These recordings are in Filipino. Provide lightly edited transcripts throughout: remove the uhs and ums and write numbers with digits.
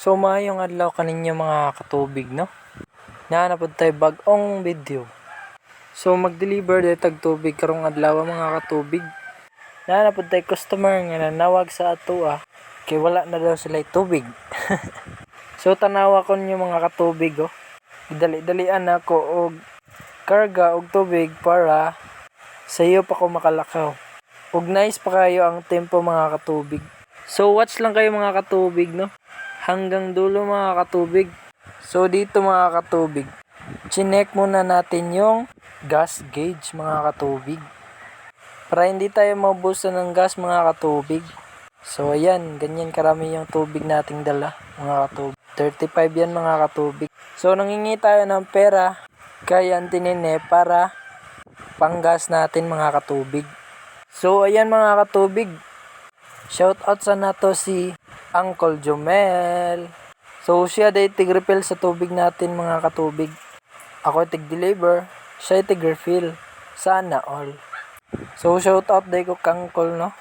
So maayong adlaw kaninyo mga katubig no. Naanapod tayo bag-ong video. So mag-deliver day tag tubig karong adlaw mga katubig. Naanapod tayo customer nga nanawag sa ato kay wala na daw sila tubig. So tanawa ko niyo mga katubig Dali-dalian ako og karga og tubig para sa iyo pa ko makalakaw. Ug nice pa kayo ang tempo mga katubig. So watch lang kayo mga katubig no. Hanggang dulo mga katubig. So dito mga katubig, chinek muna natin yung gas gauge mga katubig. Para hindi tayo maubusan ng gas mga katubig. So ayan, ganyan karami yung tubig nating dala mga katubig. 35 yan mga katubig. So nangingi tayo ng pera kay Auntie Nene para panggas natin mga katubig. So ayan mga katubig, shout out sa nato si Uncle Jomel. So siya day tig-refill sa tubig natin mga katubig. Ako tig-deliver, siya tig-refill. Sana all. So shout out day ko kang Uncle no.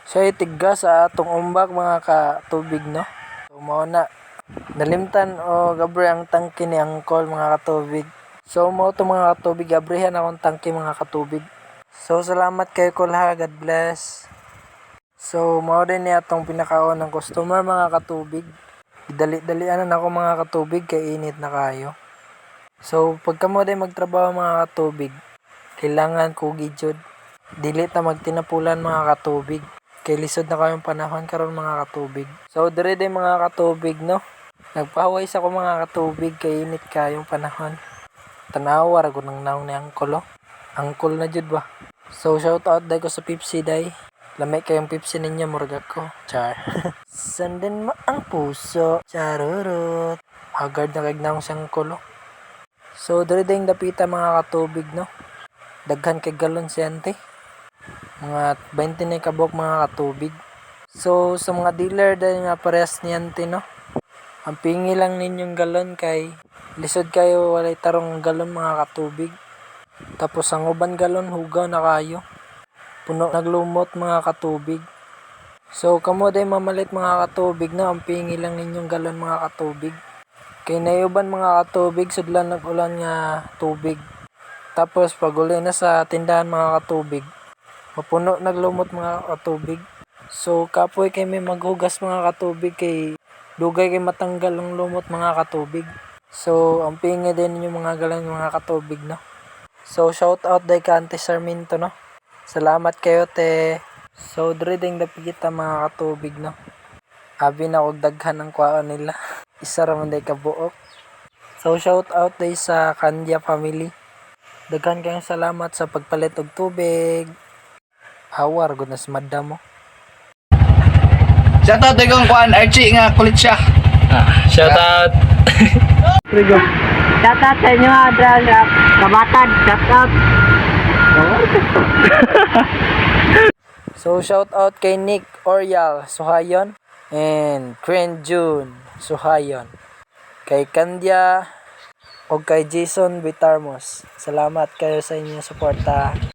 Siya tig-gas sa atong umbak mga katubig no. So mao na nalimtan o gabre ang tangke ni Uncle mga katubig. So mao to mga katubig, gabrihan akong tangke mga katubig. So salamat kay Col ha, God bless. So mao din ni atong pinakaon ng customer mga katubig. Dali-dalian na ako mga katubig kay init na kayo. So pagka mo din magtrabaho mga katubig, kailangan kugi jud. Dili ta magtinapulan mga katubig. Kay lisod na kayong panahon karon mga katubig. So dire din mga katubig no. Nagpahaway sa ko mga katubig kay init kayong panahon. Tanawa ra gud nang naong ni Uncle Uncle na jud ba. So shout out day ko sa Pepsi day. Lamay kayong Pepsi ninyo murag ako. Char. Sandan mo ang puso. Charurut. Haggard na kag naong siyang kulo. So dire ding dapita mga katubig no. Daghan kay galon si Auntie. Mga 20 na kabok mga katubig. So sa mga dealer dahil nga parehas ni Auntie no. Ang pingi lang ninyong galon kay lisod kayo walay tarong galon mga katubig. Tapos ang uban galon hugaw na kayo. Puno naglumot mga katubig. So kamo day mamalit mga katubig no. Ang pingi lang ninyong galon mga katubig. Kay nayuban mga katubig sudlan nag-ulan nga tubig. Tapos pag uli na sa tindahan mga katubig, mapuno naglumot mga katubig. So kapoy kay may maghugas mga katubig kay dugay kay matanggal ang lumot mga katubig. So ang pingi din ninyo mga galon mga katubig no. So shout out day ka Auntie Sarmiento no. Salamat kayo te. So dire ding dapita mga katubig no. Abi na og daghan ang kwaon nila. Isa ra man day kabuok. So shout out day sa Candia family. Daghan kayong salamat sa pagpalit og tubig. Awar gud na si madam mo. Shout out kong kuan Archie nga kulit siya. Shout out. Shout out sa inyo Adrian Kabatan. Shout out. So shout out kay Nick Orial Suhayon and Queen June Suhayon. Kay Candia o kay Jason Bitarmos. Salamat kayo sa inyong suporta.